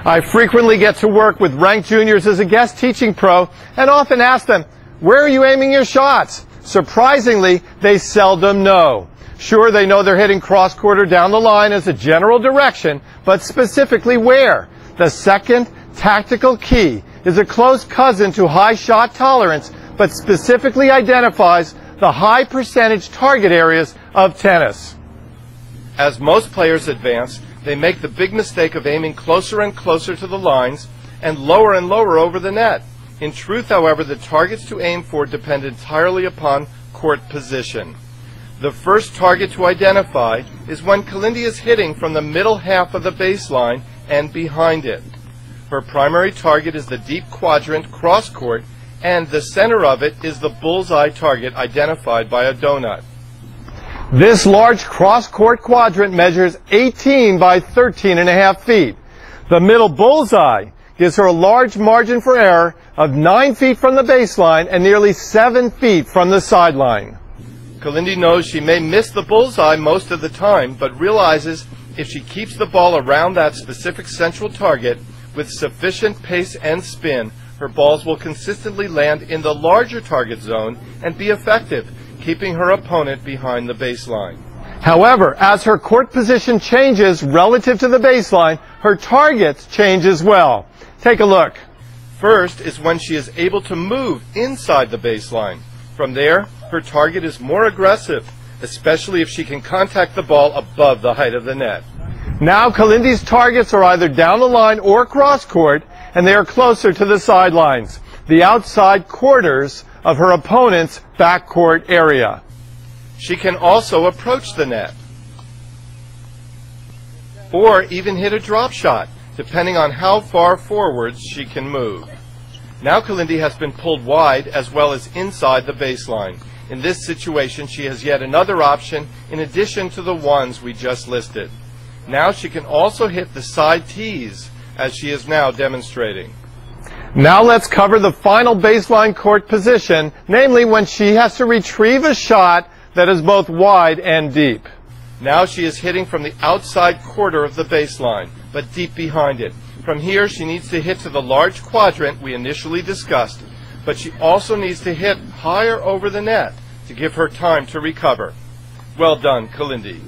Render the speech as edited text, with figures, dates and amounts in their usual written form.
I frequently get to work with ranked juniors as a guest teaching pro and often ask them, where are you aiming your shots? Surprisingly, they seldom know. Sure, they know they're hitting cross-court or down the line as a general direction, but specifically where? The second tactical key is a close cousin to high shot tolerance, but specifically identifies the high percentage target areas of tennis. As most players advance, they make the big mistake of aiming closer and closer to the lines and lower over the net. In truth, however, the targets to aim for depend entirely upon court position. The first target to identify is when Kalindi is hitting from the middle half of the baseline and behind it. Her primary target is the deep quadrant cross court, and the center of it is the bullseye target identified by a donut. This large cross-court quadrant measures 18 by 13.5 feet. The middle bullseye gives her a large margin for error of 9 feet from the baseline and nearly 7 feet from the sideline. Kalindi knows she may miss the bullseye most of the time, but realizes if she keeps the ball around that specific central target with sufficient pace and spin, her balls will consistently land in the larger target zone and be effective, keeping her opponent behind the baseline. However, as her court position changes relative to the baseline, her targets change as well. Take a look. First is when she is able to move inside the baseline. From there, her target is more aggressive, especially if she can contact the ball above the height of the net. Now Kalindi's targets are either down the line or cross court, and they are closer to the sidelines, the outside quarters of her opponent's backcourt area. She can also approach the net, or even hit a drop shot, depending on how far forwards she can move. Now Kalindi has been pulled wide as well as inside the baseline. In this situation, she has yet another option in addition to the ones we just listed. Now she can also hit the side tees, as she is now demonstrating. Now let's cover the final baseline court position, namely when she has to retrieve a shot that is both wide and deep. Now she is hitting from the outside quarter of the baseline, but deep behind it. From here, she needs to hit to the large quadrant we initially discussed, but she also needs to hit higher over the net to give her time to recover. Well done, Kalindi.